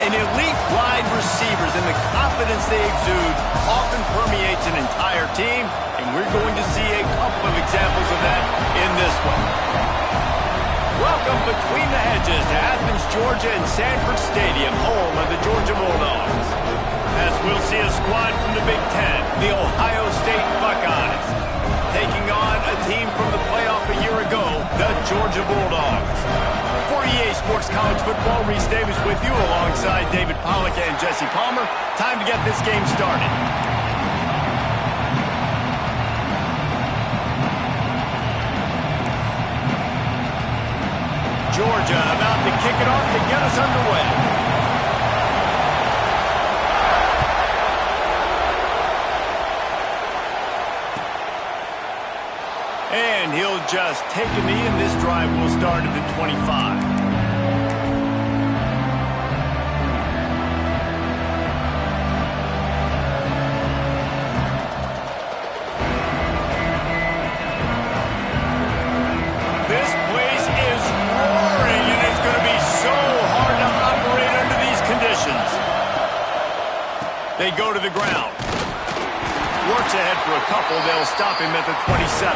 And elite wide receivers and the confidence they exude often permeates an entire team, and we're going to see a couple of examples of that in this one. Welcome between the hedges to Athens, Georgia and Sanford Stadium, home of the Georgia Bulldogs. As we'll see a squad from the Big Ten, the Ohio State Buckeyes, taking on a team from the playoff a year ago, the Georgia Bulldogs. For EA Sports College Football, Reese Davis with you alongside David Pollack and Jesse Palmer. Time to get this game started. Georgia about to kick it off to get us underway. And he'll just take a knee, and this drive will start at the 25. This place is roaring, and it's going to be so hard to operate under these conditions. They go to the ground. Works ahead for a couple. They'll stop him at the 27.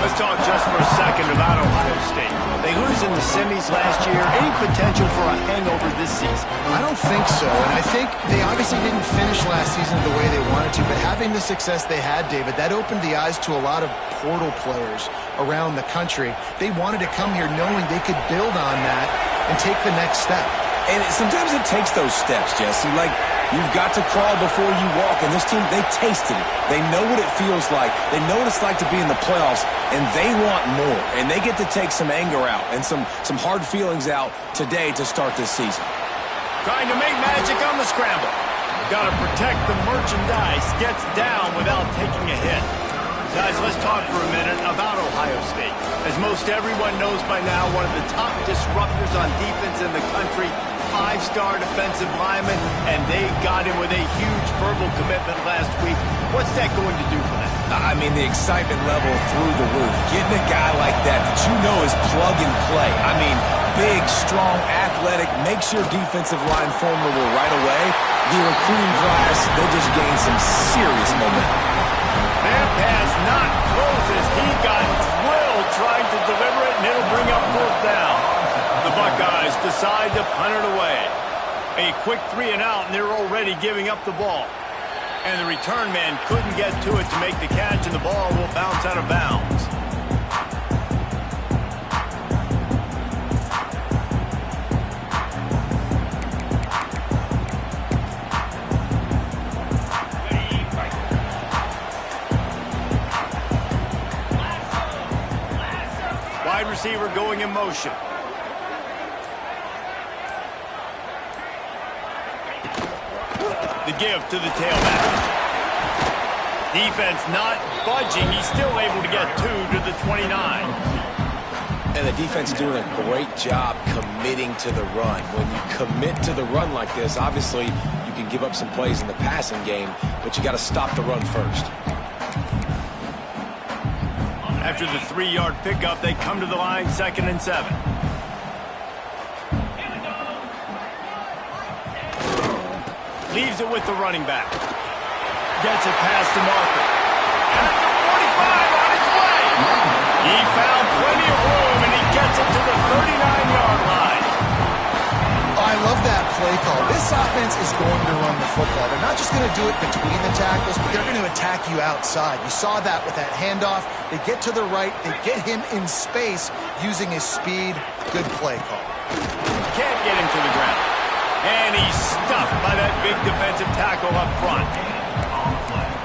Let's talk just for a second about Ohio State. They lose in the semis last year. Any potential for a hangover this season? I don't think so, and I think they obviously didn't finish last season the way they wanted to, but having the success they had, David, that opened the eyes to a lot of portal players around the country. They wanted to come here knowing they could build on that and take the next step. And sometimes it takes those steps, Jesse. Like, you've got to crawl before you walk. And this team, they tasted it. They know what it feels like. They know what it's like to be in the playoffs, and they want more. And they get to take some anger out and some hard feelings out today to start this season. Trying to make magic on the scramble. Got to protect the merchandise. Gets down without taking a hit. Guys, let's talk for a minute about Ohio State. As most everyone knows by now, one of the top disruptors on defense in the country, five-star defensive lineman, and they got him with a huge verbal commitment last week. What's that going to do for them? I mean, the excitement level through the roof. Getting a guy like that you know is plug and play. I mean, big, strong, athletic, makes your defensive line formidable right away. The recruiting class, they just gained some serious momentum. That pass not close as he got drilled trying to deliver it, and it'll bring up fourth down. The Buckeyes decide to punt it away. A quick 3-and-out, and they're already giving up the ball. And the return man couldn't get to it to make the catch, and the ball will bounce out of bounds. Wide receiver going in motion. The give to the tailback. Defense not budging. He's still able to get 2 to the 29. And the defense doing a great job committing to the run. When you commit to the run like this, obviously you can give up some plays in the passing game, but you got to stop the run first. After the 3-yard pickup, they come to the line, 2nd and 7. Leaves it with the running back. Gets it past the marker. At the 45 on its way. He found plenty of room, and he gets it to the 39-yard line. I love that play call. This offense is going to run the football. They're not just going to do it between the tackles, but they're going to attack you outside. You saw that with that handoff. They get to the right. They get him in space using his speed. Good play call. Can't get him to the ground. And he's stuffed by that big defensive tackle up front.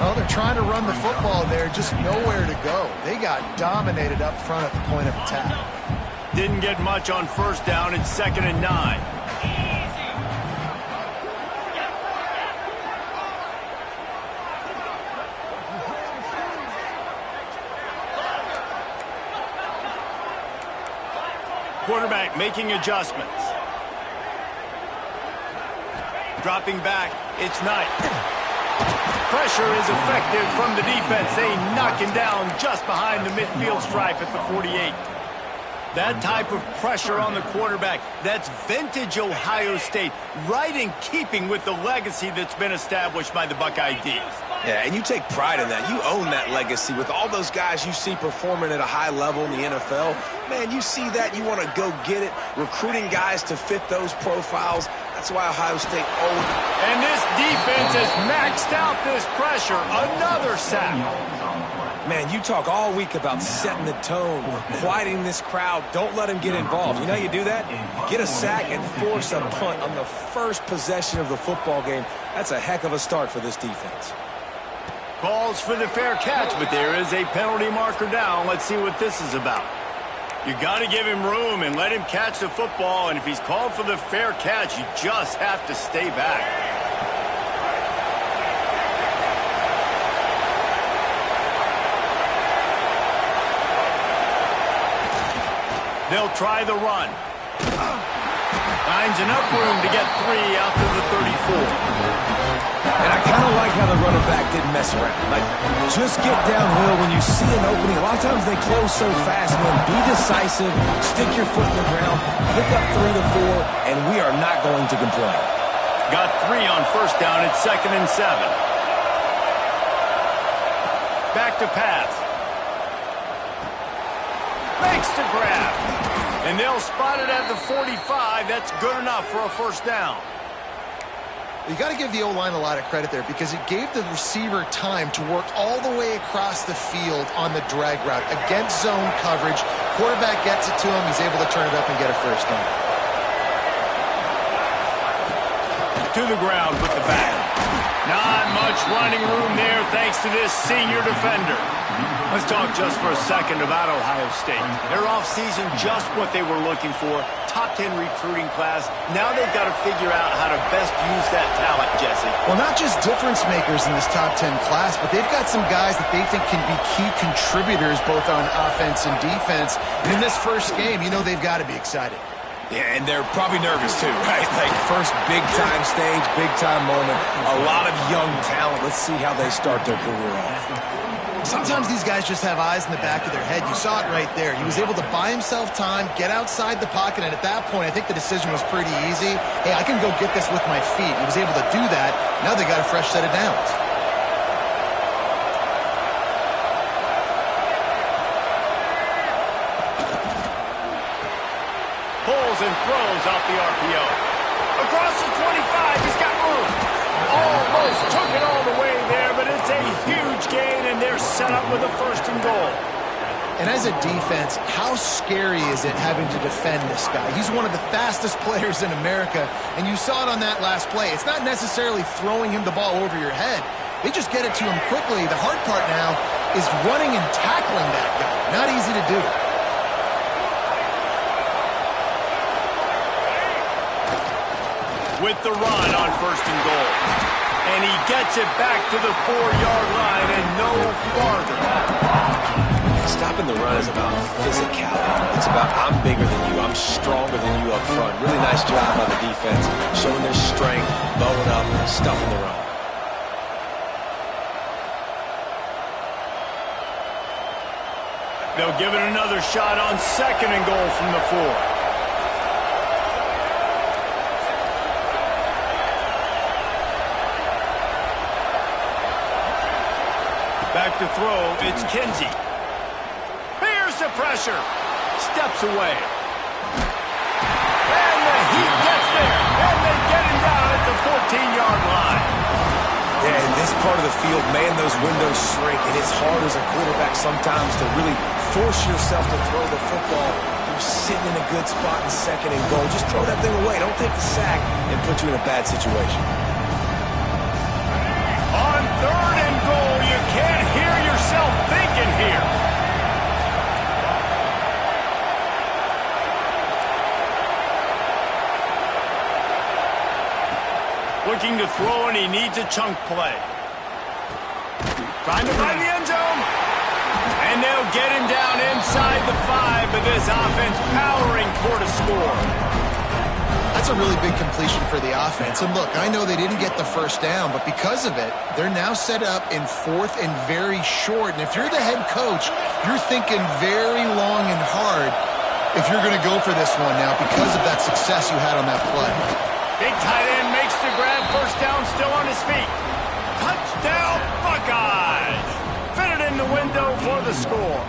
Well, they're trying to run the football there, just nowhere to go. They got dominated up front at the point of attack. Didn't get much on first down. It's 2nd and 9. Quarterback making adjustments. Dropping back, it's Knight. Pressure is effective from the defense. They knock him down just behind the midfield stripe at the 48. That type of pressure on the quarterback, that's vintage Ohio State, right in keeping with the legacy that's been established by the Buckeye D. Yeah, and you take pride in that. You own that legacy with all those guys you see performing at a high level in the NFL. Man, you see that, you want to go get it, recruiting guys to fit those profiles. That's why Ohio State owns it. And this defense has maxed out this pressure. Another sack. Man, you talk all week about setting the tone, quieting this crowd. Don't let them get involved. You know how you do that? Get a sack and force a punt on the first possession of the football game. That's a heck of a start for this defense. Calls for the fair catch, but there is a penalty marker down. Let's see what this is about. You got to give him room and let him catch the football, and if he's called for the fair catch, you just have to stay back. They'll try the run. Finds enough room to get 3 out to the 34. And I kind of like how the running back didn't mess around. Like, just get downhill when you see an opening. A lot of times they close so fast, man. Be decisive, stick your foot in the ground, pick up 3 to 4, and we are not going to complain. Got 3 on first down. It's 2nd and 7. Back to pass. Makes the grab. And they'll spot it at the 45. That's good enough for a first down. You got to give the O-line a lot of credit there because it gave the receiver time to work all the way across the field on the drag route against zone coverage. Quarterback gets it to him. He's able to turn it up and get a first down. To the ground with the back. Not much running room there thanks to this senior defender. Let's talk just for a second about Ohio State. Their offseason, just what they were looking for. Top 10 recruiting class. Now they've got to figure out how to best use that talent, Jesse. Well, not just difference makers in this top 10 class, but they've got some guys that they think can be key contributors both on offense and defense. And in this first game, you know they've got to be excited. Yeah, and they're probably nervous too, right? Like, first big-time stage, big-time moment. A lot of young talent. Let's see how they start their career off. Sometimes these guys just have eyes in the back of their head. You saw it right there. He was able to buy himself time, get outside the pocket, and at that point, I think the decision was pretty easy. Hey, I can go get this with my feet. He was able to do that. Now they got a fresh set of downs. Pulls and throws off the RPO. Across the 25, he's got room. Almost took it all the way there, but it's a huge gain, and they're set up with a 1st and goal. And as a defense, how scary is it having to defend this guy? He's one of the fastest players in America, and you saw it on that last play. It's not necessarily throwing him the ball over your head. They just get it to him quickly. The hard part now is running and tackling that guy. Not easy to do. With the run on 1st and goal. And he gets it back to the 4-yard line and no farther. Stopping the run is about physicality. It's about I'm bigger than you, I'm stronger than you up front. Really nice job by the defense, showing their strength, bowing up, stuffing the run. They'll give it another shot on 2nd and goal from the 4. Back to throw, it's Kinsey. Here's the pressure. Steps away. And the heat gets there. And they get him down at the 14-yard line. Yeah, in this part of the field, man, those windows shrink. And it's hard as a quarterback sometimes to really force yourself to throw the football. You're sitting in a good spot in 2nd and goal. Just throw that thing away. Don't take the sack and put you in a bad situation. On 3rd and goal, you can't hear yourself thinking here. Looking to throw, and he needs a chunk play. Trying to find the end zone. And they'll get him down inside the 5, but this offense powering toward a score. That's a really big completion for the offense. And look, I know they didn't get the first down, but because of it, they're now set up in 4th and very short. And if you're the head coach, you're thinking very long and hard. if you're going to go for this one now because of that success you had on that play. Big tight end makes the grab. First down, still on his feet. Touchdown, Buckeyes! Fitted in the window for the score.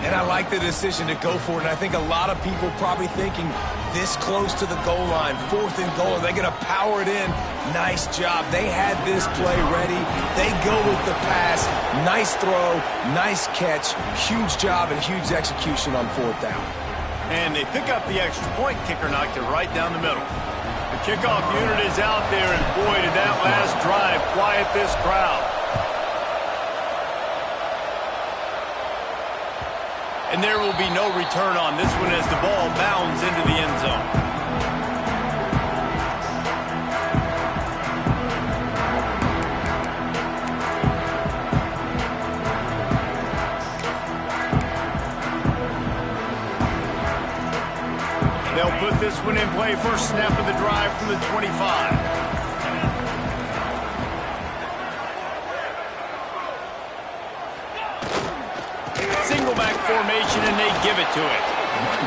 And I like the decision to go for it. And I think a lot of people probably thinking this close to the goal line, 4th and goal, are they going to power it in? Nice job. They had this play ready. They go with the pass. Nice throw, nice catch. Huge job and huge execution on 4th down. And they pick up the extra point. Kicker knocked it right down the middle. The kickoff unit is out there, and boy, did that last drive quiet this crowd. And there will be no return on this one as the ball bounds into the end zone. They'll put this one in play. First snap of the drive from the 25. Single back formation, and they give it to it.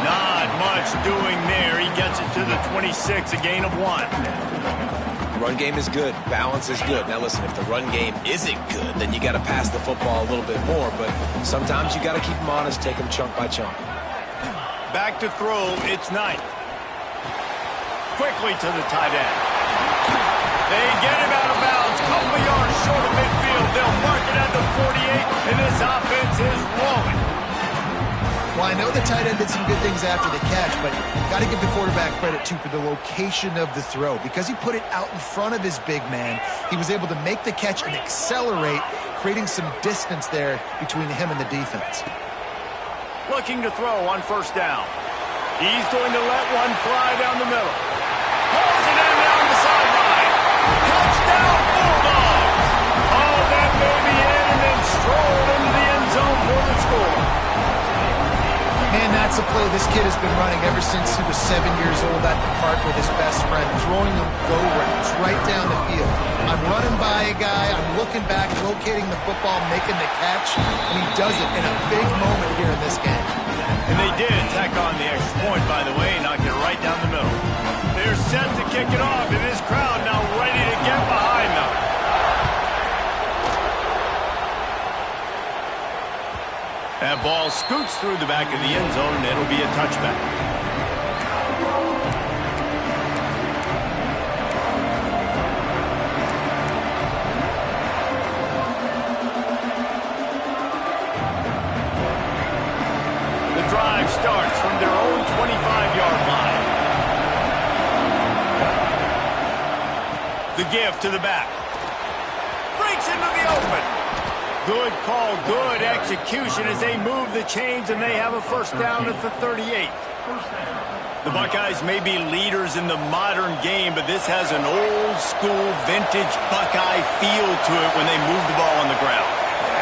Not much doing there. He gets it to the 26, a gain of 1. Run game is good. Balance is good. Now listen, if the run game isn't good, then you got to pass the football a little bit more. But sometimes you got to keep them honest, take them chunk by chunk. Back to throw, it's Knight. Quickly to the tight end. They get him out of bounds, couple of yards short of midfield. They'll mark it at the 48, and this offense is rolling. Well, I know the tight end did some good things after the catch, but got to give the quarterback credit, too, for the location of the throw. Because he put it out in front of his big man, he was able to make the catch and accelerate, creating some distance there between him and the defense. Looking to throw on first down. He's going to let one fly down the middle. Pulls it in down the sideline. Touchdown, Bulldogs! Oh, that may be in, and then strolled into the end zone for the score. Man, that's a play this kid has been running ever since he was 7 years old at the park with his best friend, throwing them go routes right down the field. I'm running by a guy, I'm looking back, locating the football, making the catch, and he does it in a big moment here in this game. And they did tack on the extra point, by the way, knocked it right down the middle. They're set to kick it off, and this crowd now ready to get behind them. That ball scoots through the back of the end zone, and it'll be a touchback. The drive starts from their own 25-yard line. The give to the back. Breaks into the open. Good call, good execution as they move the chains, and they have a first down at the 38. The Buckeyes may be leaders in the modern game, but this has an old-school, vintage Buckeye feel to it when they move the ball on the ground.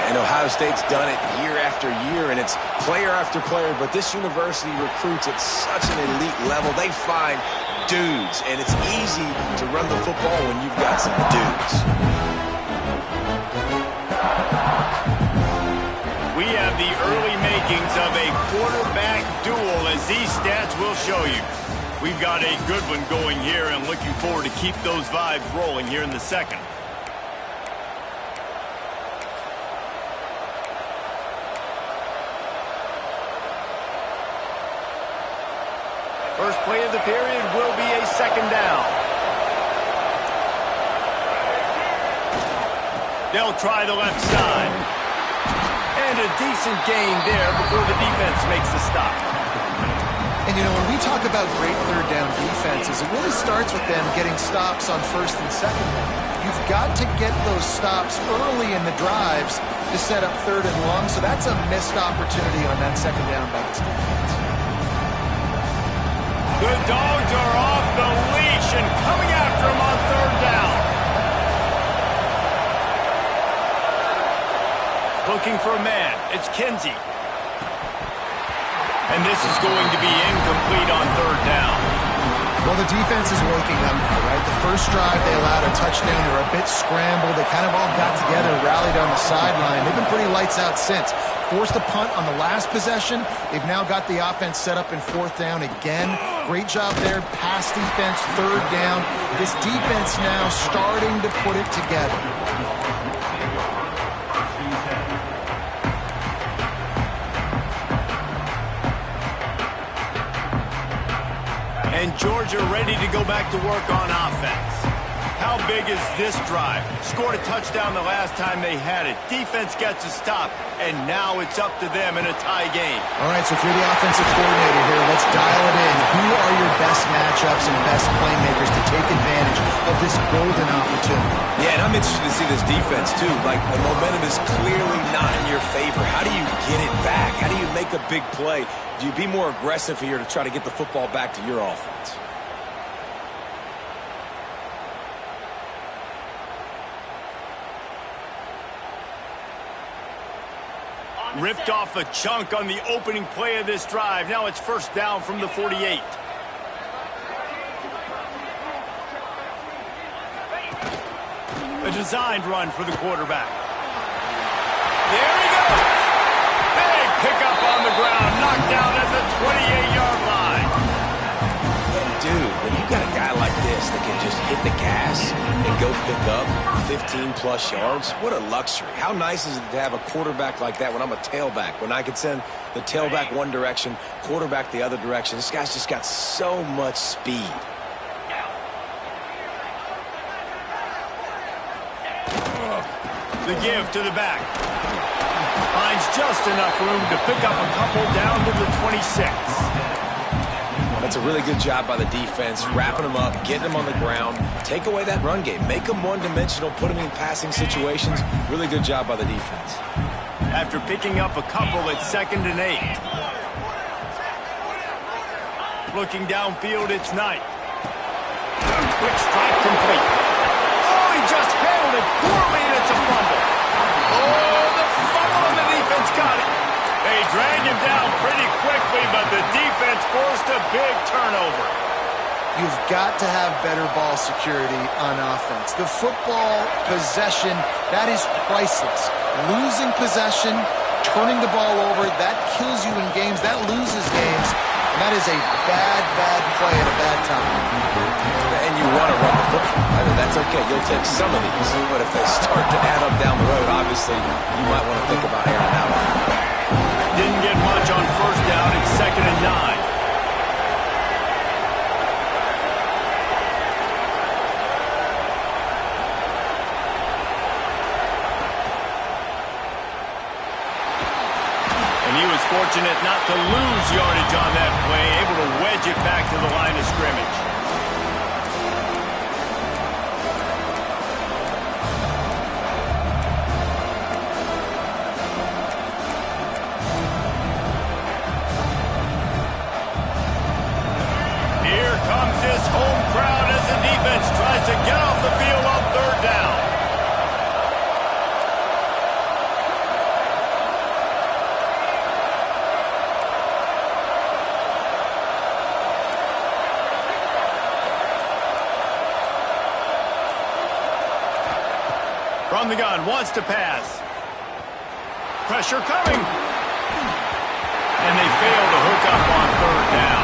And Ohio State's done it year after year, and it's player after player, but this university recruits at such an elite level. They find dudes, and it's easy to run the football when you've got some dudes. We have the early makings of a quarterback duel, as these stats will show you. We've got a good one going here, and looking forward to keep those vibes rolling here in the second. First play of the period will be a second down. They'll try the left side. And a decent gain there before the defense makes the stop. And, you know, when we talk about great third down defenses, it really starts with them getting stops on first and second down. You've got to get those stops early in the drives to set up third and long, so that's a missed opportunity on that second down by this defense. The Dogs are off the leash and coming after him on third down. Looking for a man. It's Kinsey. And this is going to be incomplete on third down. Well, the defense is waking up now, right? The first drive, they allowed a touchdown. They were a bit scrambled. They kind of all got together, rallied on the sideline. They've been pretty lights out since. Forced a punt on the last possession. They've now got the offense set up in 4th down again. Great job there. Pass defense, 3rd down. This defense now starting to put it together. And Georgia ready to go back to work on offense. How big is this drive? Scored a touchdown the last time they had it. Defense gets a stop, and now it's up to them in a tie game. All right, so if you're the offensive coordinator here, let's dial it in. Who are your best matchups and best playmakers to take advantage of this golden opportunity? Yeah, and I'm interested to see this defense, too. Like, the momentum is clearly not in your favor. How do you get it back? How do you make a big play? Do you be more aggressive here to try to get the football back to your offense? Ripped off a chunk on the opening play of this drive. Now it's 1st down from the 48. A designed run for the quarterback. There he goes. Big pickup on the ground. Knocked down at the 28-yard line. And, dude, when you got a guy like this that can just hit the gas and go pick up 15-plus yards, what a luxury. How nice is it to have a quarterback like that when I'm a tailback, when I can send the tailback one direction, quarterback the other direction. This guy's just got so much speed. The give to the back. Finds just enough room to pick up a couple down to the 26. That's a really good job by the defense, wrapping them up, getting them on the ground, take away that run game, make them one-dimensional, put them in passing situations. Really good job by the defense. After picking up a couple at 2nd and 8. Looking downfield, it's Knight. Quick strike complete. Oh, he just handled it poorly, and it's a fumble. Oh, the fumble, and the defense got it. They dragged him down pretty quickly, but the defense forced a big turnover. You've got to have better ball security on offense. The football possession, that is priceless. Losing possession, turning the ball over, that kills you in games, that loses games. And that is a bad, bad play at a bad time. And you want to run the football. I mean, that's okay. You'll take some of these. But if they start to add up down the road, obviously, you might want to think about airing it out. Didn't get much on 1st down. It's 2nd and 9. And he was fortunate not to lose yardage on that play, able to wedge it back to the line of scrimmage. Here comes his home crowd as the defense tries to get off the field on 3rd down. From the gun, wants to pass. Pressure coming. And they fail to hook up on 3rd down.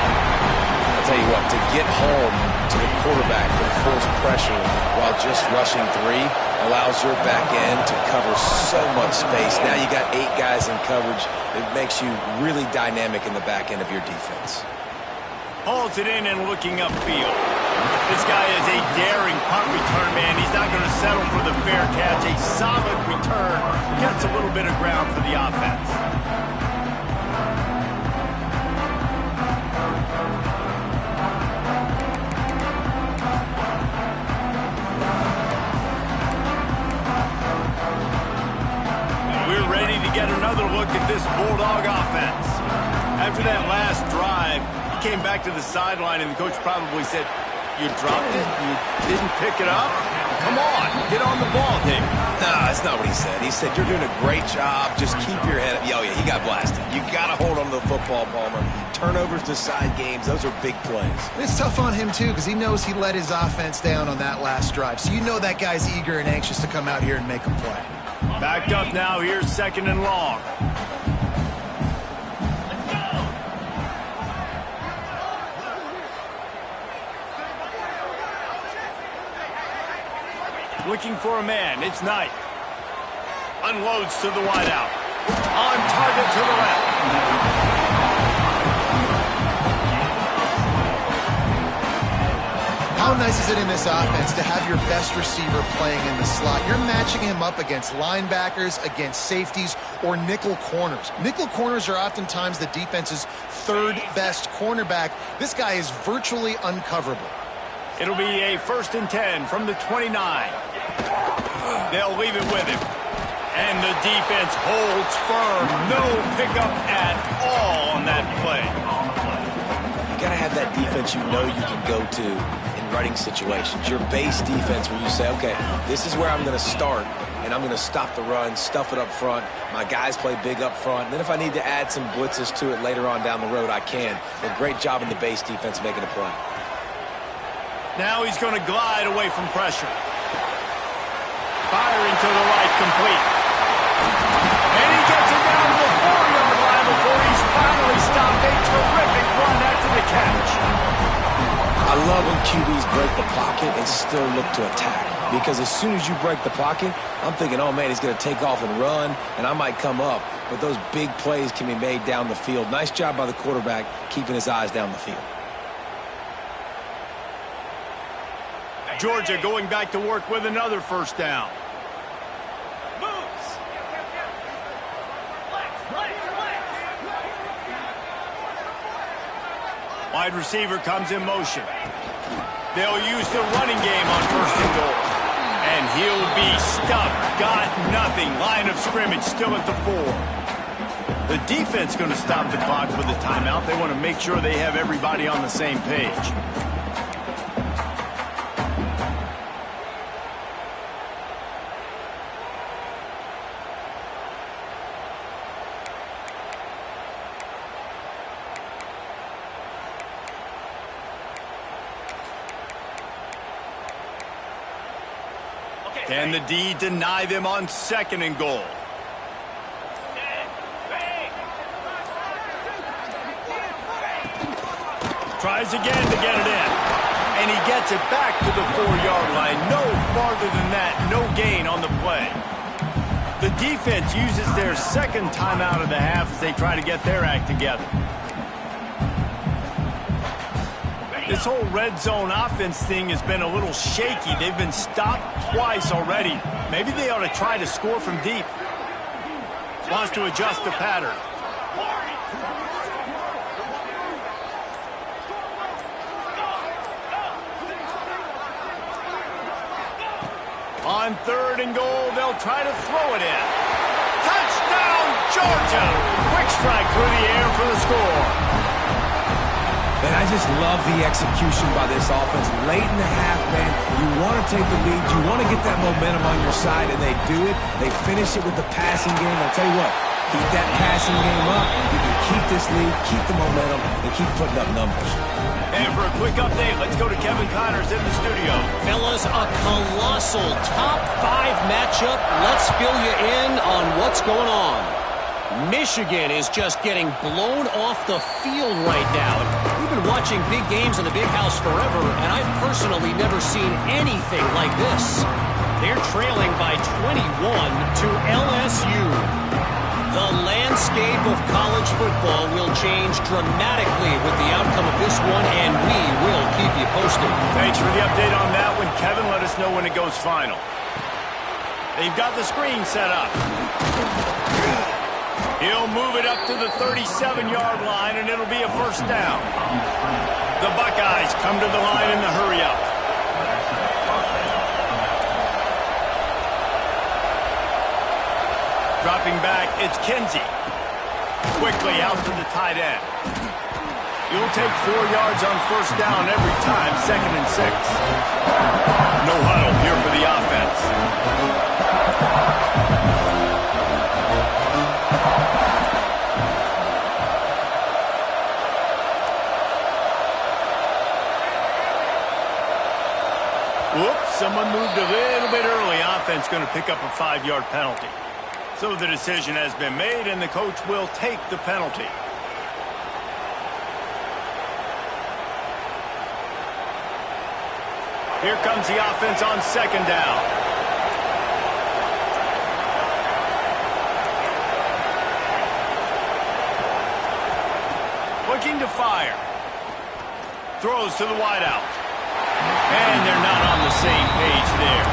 I'll tell you what, to get home to the quarterback and force pressure while just rushing 3 allows your back end to cover so much space. Now you got 8 guys in coverage. It makes you really dynamic in the back end of your defense. Hauls it in and looking upfield. This guy is a daring punt return man. He's not going to settle for the fair catch. A solid return. Gets a little bit of ground for the offense. We're ready to get another look at this Bulldog offense. After that last drive, he came back to the sideline, and the coach probably said, "You dropped it? You didn't pick it up? Come on, get on the ball, Dave." Nah, that's not what he said. He said, you're doing a great job. Just keep your head up. Oh, yeah, he got blasted. You got to hold on to the football, Palmer. Turnovers decide games. Those are big plays. It's tough on him, too, because he knows he let his offense down on that last drive. So you know that guy's eager and anxious to come out here and make a play. Backed up now. Here's 2nd and long. Looking for a man. It's Knight. Unloads to the wideout. On target to the left. How nice is it in this offense to have your best receiver playing in the slot? You're matching him up against linebackers, against safeties, or nickel corners. Nickel corners are oftentimes the defense's 3rd best cornerback. This guy is virtually uncoverable. It'll be a 1st and 10 from the 29. They'll leave it with him. And the defense holds firm. No pickup at all on that play. You got to have that defense you know you can go to in running situations. Your base defense where you say, okay, this is where I'm going to start, and I'm going to stop the run, stuff it up front. My guys play big up front. And then if I need to add some blitzes to it later on down the road, I can. But great job in the base defense making a play. Now he's going to glide away from pressure. Firing to the right, complete. And he gets it down to the 4-yard line before he's finally stopped. A terrific run after the catch. I love when QBs break the pocket and still look to attack. Because as soon as you break the pocket, I'm thinking, oh, man, he's going to take off and run, and I might come up. But those big plays can be made down the field. Nice job by the quarterback keeping his eyes down the field. Georgia going back to work with another 1st down. Wide receiver comes in motion. They'll use the running game on 1st and goal. And he'll be stuffed. Got nothing. Line of scrimmage still at the 4. The defense going to stop the clock with a timeout. They want to make sure they have everybody on the same page. Can the D deny them on 2nd and goal? Tries again to get it in. And he gets it back to the 4-yard line. No farther than that. No gain on the play. The defense uses their 2nd timeout of the half as they try to get their act together. This whole red zone offense thing has been a little shaky. They've been stopped twice already. Maybe they ought to try to score from deep. Wants to adjust the pattern. On 3rd and goal, they'll try to throw it in. Touchdown, Georgia! Quick strike through the air for the score. Man, I just love the execution by this offense. Late in the half, man, you want to take the lead. You want to get that momentum on your side, and they do it. They finish it with the passing game. I'll tell you what, keep that passing game up. You can keep this lead, keep the momentum, and keep putting up numbers. And for a quick update, let's go to Kevin Connors in the studio. Fellas, a colossal top 5 matchup. Let's fill you in on what's going on. Michigan is just getting blown off the field right now. We've been watching big games in the Big House forever, and I've personally never seen anything like this. They're trailing by 21 to LSU. The landscape of college football will change dramatically with the outcome of this one, and we will keep you posted. Thanks for the update on that one, Kevin. Let us know when it goes final. They've got the screen set up. He'll move it up to the 37-yard line, and it'll be a 1st down. The Buckeyes come to the line in the hurry-up. Dropping back, it's Kinsey. Quickly out to the tight end. You'll take 4 yards on 1st down every time, 2nd and 6. No huddle here for the offense. Whoops, someone moved a little bit early. Offense going to pick up a 5-yard penalty. So the decision has been made, and the coach will take the penalty. Here comes the offense on 2nd down. Looking to fire. Throws to the wideout. And they're not on the same page there.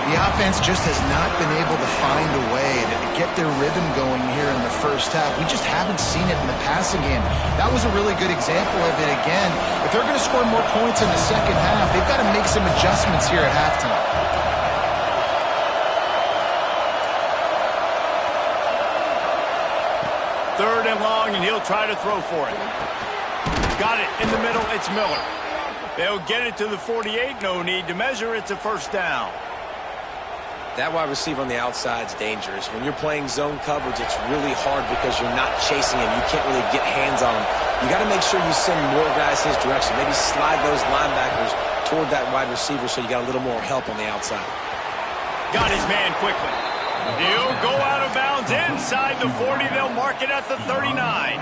The offense just has not been able to find a way to get their rhythm going here in the first half. We just haven't seen it in the passing game. That was a really good example of it again. If they're going to score more points in the second half, they've got to make some adjustments here at halftime. 3rd and long, and he'll try to throw for it. Got it in the middle. It's Miller. They'll get it to the 48. No need to measure. It's a 1st down. That wide receiver on the outside is dangerous. When you're playing zone coverage, it's really hard because you're not chasing him. You can't really get hands on him. You got to make sure you send more guys his direction. Maybe slide those linebackers toward that wide receiver so you got a little more help on the outside. Got his man quickly. He'll go out of bounds inside the 40. They'll mark it at the 39.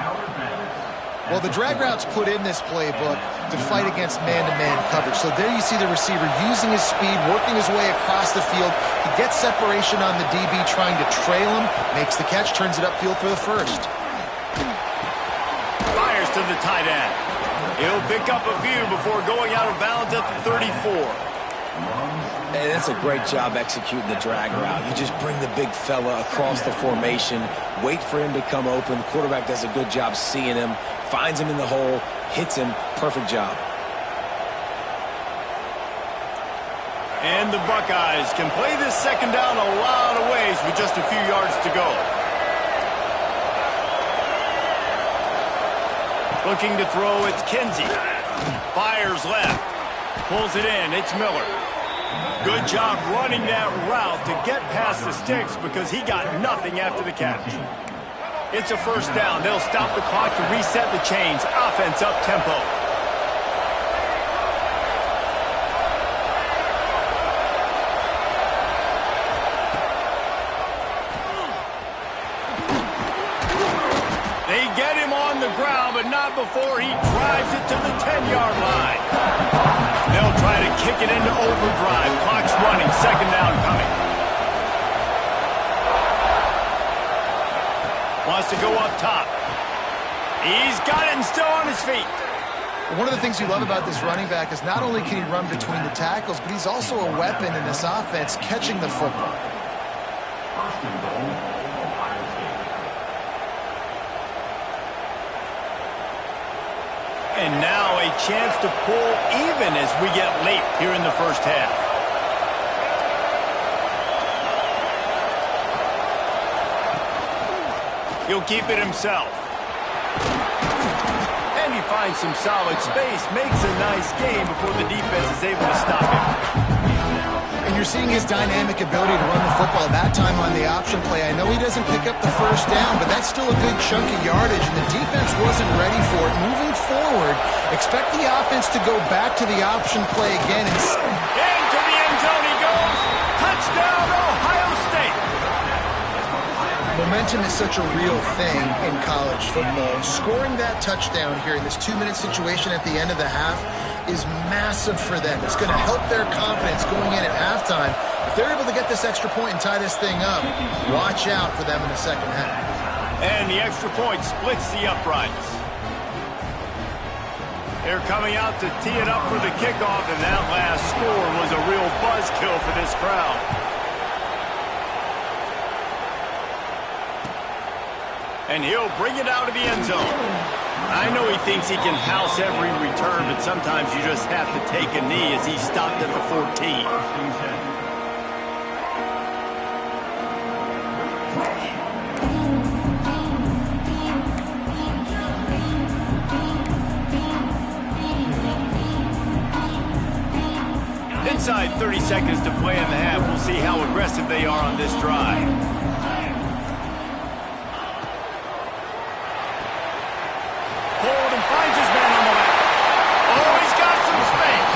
Well, the drag routes put in this playbook to fight against man-to-man coverage. So there you see the receiver using his speed, working his way across the field. He gets separation on the DB, trying to trail him, makes the catch, turns it upfield for the 1st. Fires to the tight end. He'll pick up a few before going out of bounds at the 34. Hey, that's a great job executing the drag route. You just bring the big fella across the formation, wait for him to come open. The quarterback does a good job seeing him, finds him in the hole, hits him. Perfect job. And the Buckeyes can play this 2nd down a lot of ways with just a few yards to go. Looking to throw, it's Kinsey. Fires left. Pulls it in, it's Miller. Good job running that route to get past the sticks because he got nothing after the catch. It's a 1st down. They'll stop the clock to reset the chains. Offense up tempo. They get him on the ground, but not before he drives it to the 10-yard line. They'll try to kick it into overdrive. Clock's running. 2nd down coming. Wants to go up top. He's got it and still on his feet. One of the things you love about this running back is not only can he run between the tackles, but he's also a weapon in this offense catching the football. And now a chance to pull even as we get late here in the first half. He'll keep it himself. And he finds some solid space, makes a nice game before the defense is able to stop him. And you're seeing his dynamic ability to run the football that time on the option play. I know he doesn't pick up the 1st down, but that's still a good chunk of yardage, and the defense wasn't ready for it. Moving forward, expect the offense to go back to the option play again. And into the end zone he goes. Touchdown, Ohio State. Momentum is such a real thing in college football. Scoring that touchdown here in this 2-minute situation at the end of the half is massive for them. It's going to help their confidence going in at halftime. If they're able to get this extra point and tie this thing up, watch out for them in the second half. And the extra point splits the uprights. They're coming out to tee it up for the kickoff, and that last score was a real buzzkill for this crowd. And he'll bring it out of the end zone. I know he thinks he can house every return, but sometimes you just have to take a knee as he stopped at the 14. Inside 30 seconds to play in the half. We'll see how aggressive they are on this drive. Finds his man on the left. Oh, he's got some space.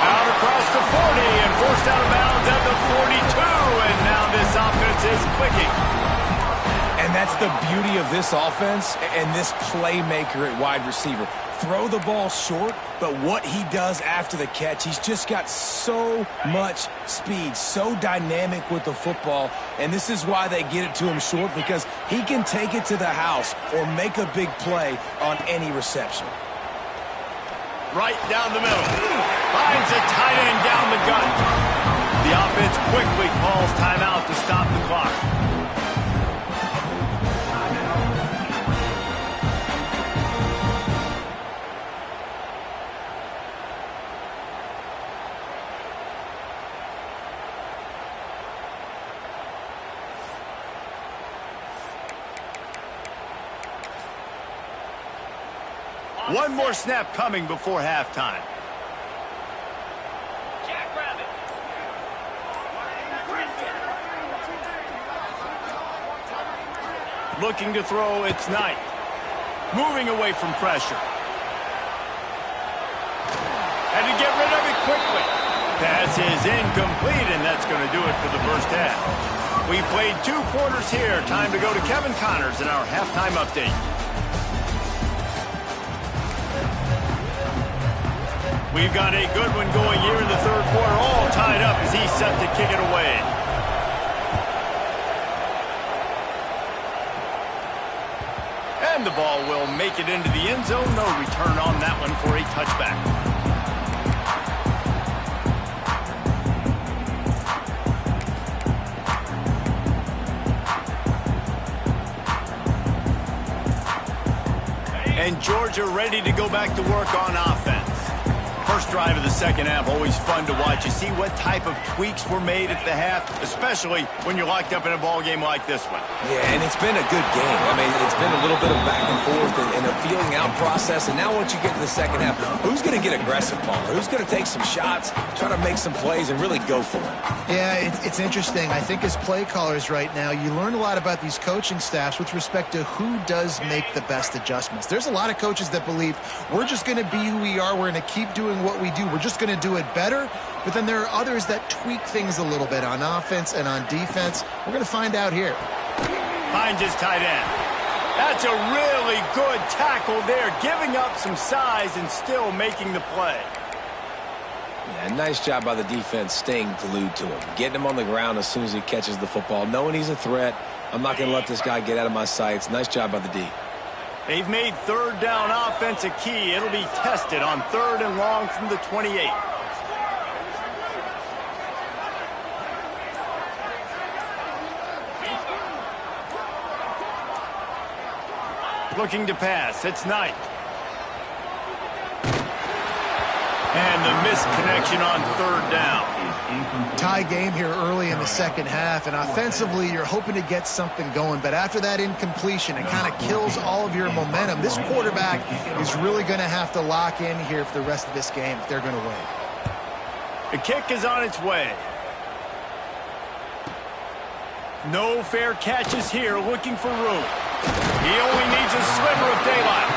Out across the clicking. And that's the beauty of this offense and this playmaker at wide receiver. Throw the ball short, but what he does after the catch, he's just got so much speed, so dynamic with the football, and this is why they get it to him short, because he can take it to the house or make a big play on any reception. Right down the middle. Finds a tight end down the gut. The offense quickly calls timeout to stop the clock. One more snap coming before halftime. Looking to throw, it's Knight. Moving away from pressure. Had to get rid of it quickly. Pass is incomplete, and that's going to do it for the first half. We played 2 quarters here. Time to go to Kevin Connors in our halftime update. We've got a good one going here in the third quarter, all tied up as he's set to kick it away. And the ball will make it into the end zone. No return on that one for a touchback. And Georgia ready to go back to work on offense. First drive of the second half, always fun to watch. You see what type of tweaks were made at the half, especially when you're locked up in a ball game like this one. Yeah, and it's been a good game. I mean, it's been a little bit of back and forth and a feeling out process. And now once you get to the second half, who's going to get aggressive, Palmer? Who's going to take some shots, try to make some plays, and really go for it? Yeah, it's interesting. I think as play callers right now, you learn a lot about these coaching staffs with respect to who does make the best adjustments. There's a lot of coaches that believe we're just going to be who we are. We're going to keep doing what we do. We're just going to do it better. But then there are others that tweak things a little bit on offense and on defense. We're going to find out here. Finds his tight end. That's a really good tackle there, giving up some size and still making the play. Yeah, nice job by the defense staying glued to him. Getting him on the ground as soon as he catches the football. Knowing he's a threat, I'm not going to let this guy get out of my sights. Nice job by the D. They've made third down offense a key. It'll be tested on 3rd and long from the 28. Looking to pass. It's Knight. And the missed connection on 3rd down. Tie game here early in the second half, and offensively you're hoping to get something going, but after that incompletion, it kind of kills all of your momentum. This quarterback is really going to have to lock in here for the rest of this game if they're going to win. The kick is on its way. No fair catches here, looking for room. He only needs a sliver of daylight.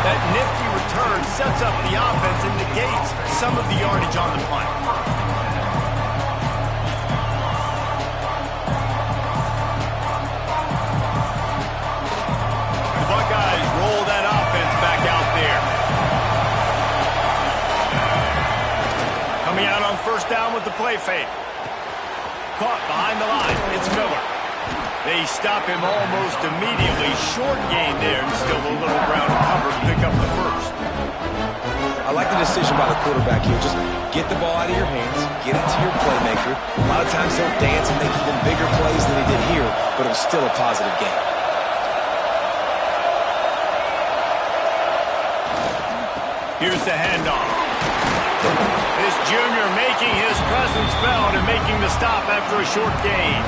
That nifty return sets up the offense and negates some of the yardage on the punt. The Buckeyes roll that offense back out there. Coming out on 1st down with the play fake. Caught behind the line. It's Miller. They stop him almost immediately. Short gain there, and still a little ground to cover to pick up the first. I like the decision by the quarterback here. Just get the ball out of your hands, get it to your playmaker. A lot of times he'll dance and make even bigger plays than he did here, but it was still a positive game. Here's the handoff. This junior making his presence felt and making the stop after a short gain.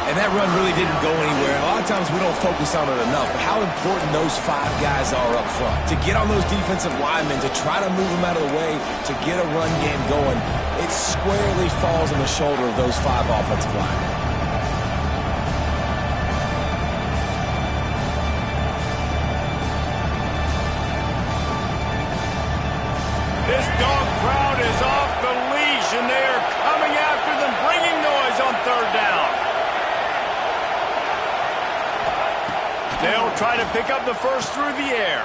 And that run really didn't go anywhere. A lot of times we don't focus on it enough, but how important those 5 guys are up front. To get on those defensive linemen, to try to move them out of the way, to get a run game going, it squarely falls on the shoulder of those 5 offensive linemen. This dog crowd is off the leash, and they are coming after them, bringing noise on 3rd down. try to pick up the first through the air.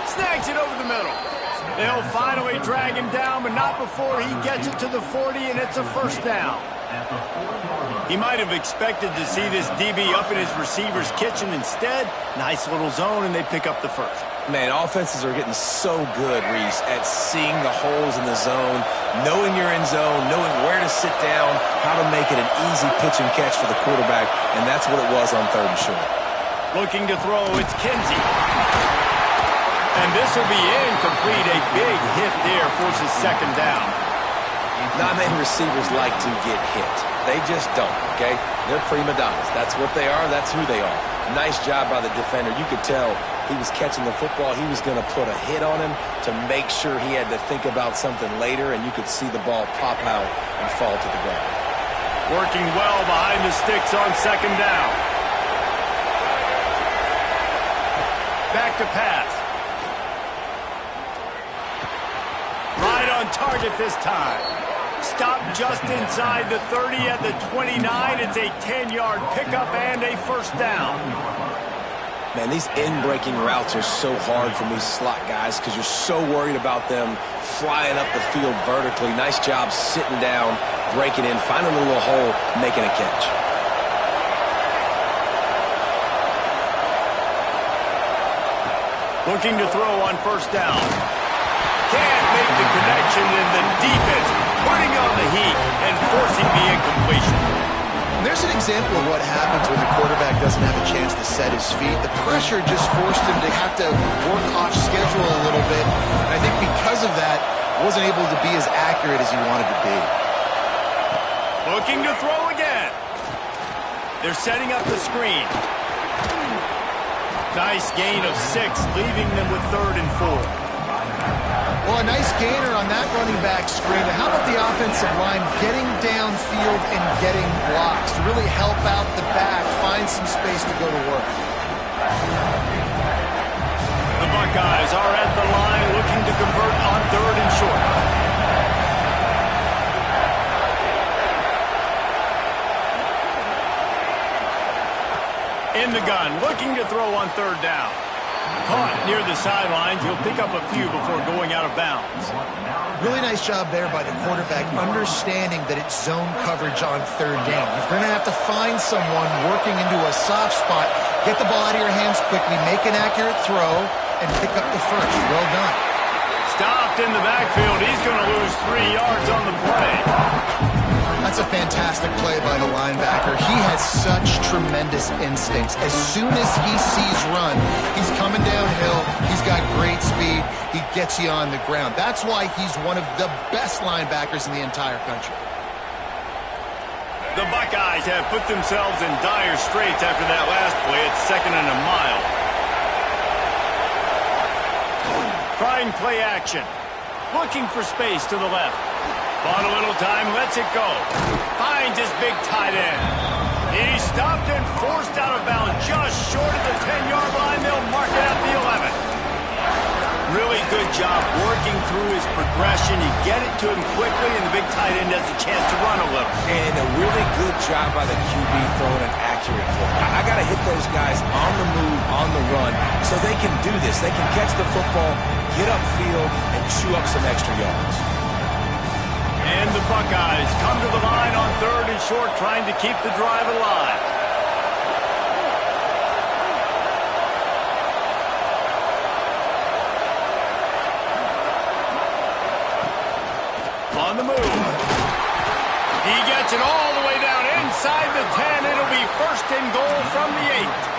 Snags it over the middle. They'll finally drag him down, but not before he gets it to the 40, and it's a first down. He might have expected to see this DB up in his receiver's kitchen. Instead, nice little zone, and they pick up the first. Man, offenses are getting so good, Reese, at seeing the holes in the zone, knowing you're in zone, knowing where to sit down, how to make it an easy pitch and catch for the quarterback, and that's what it was on 3rd and short. Looking to throw, it's Kinsey. And this will be incomplete. A big hit there forces 2nd down. Not many receivers like to get hit. They just don't, okay? They're prima donnas. That's what they are. That's who they are. Nice job by the defender. You could tell he was catching the football. He was going to put a hit on him to make sure he had to think about something later, and you could see the ball pop out and fall to the ground. Working well behind the sticks on 2nd down. Back to pass. Right on target this time. Stopped just inside the 30 at the 29. It's a 10-yard pickup and a first down. Man, these in-breaking routes are so hard for these slot guys because you're so worried about them flying up the field vertically. Nice job sitting down, breaking in, finding a little hole, making a catch. Looking to throw on first down. Can't make the connection, and the defense putting on the heat and forcing the incompletion. There's an example of what happens when the quarterback doesn't have a chance to set his feet. The pressure just forced him to have to work off schedule a little bit. And I think because of that, wasn't able to be as accurate as he wanted to be. Looking to throw again. They're setting up the screen. Nice gain of 6, leaving them with 3rd and 4. Well, a nice gainer on that running back screen. How about the offensive line getting downfield and getting blocks to really help out the back, find some space to go to work? The Buckeyes are at the line looking to convert on 3rd and short. In the gun, looking to throw on 3rd down. Caught near the sidelines. He'll pick up a few before going out of bounds. Really nice job there by the quarterback, understanding that it's zone coverage on 3rd down. You're going to have to find someone working into a soft spot, get the ball out of your hands quickly, make an accurate throw, and pick up the first. Well done. Stopped in the backfield. He's going to lose 3 yards on the play. That's a fantastic play by the linebacker. He has such tremendous instincts. As soon as he sees run, he's coming downhill. He's got great speed. He gets you on the ground. That's why he's one of the best linebackers in the entire country. The Buckeyes have put themselves in dire straits after that last play. It's 2nd and a mile. Trying play action. Looking for space to the left. Bought a little time, lets it go. Finds his big tight end. He's stopped and forced out of bounds just short of the 10-yard line. They'll mark it at the 11. Really good job working through his progression. You get it to him quickly, and the big tight end has a chance to run a little. And a really good job by the QB throwing an accurate play. I got to hit those guys on the move, on the run, so they can do this. They can catch the football, get upfield, and chew up some extra yards. And the Buckeyes come to the line on 3rd and short, trying to keep the drive alive. On the move. He gets it all the way down inside the 10. It'll be 1st and goal from the 8.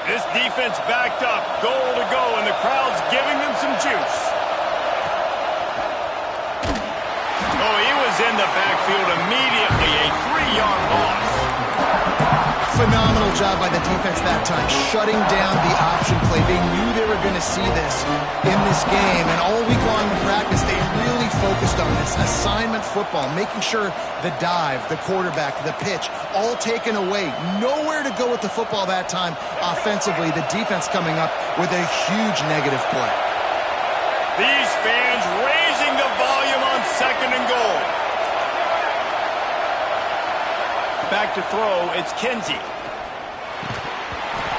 This defense backed up, goal to go, and the crowd's giving them some juice. Oh, he was in the backfield immediately, a 3-yard loss. Phenomenal job by the defense that time, shutting down the option play. They knew they were going to see this in this game, and all week long in practice, they really focused on this assignment football, making sure the dive, the quarterback, the pitch, all taken away. Nowhere to go with the football that time offensively. The defense coming up with a huge negative play. These fans raising the volume on 2nd and goal. Back to throw, it's Kinsey.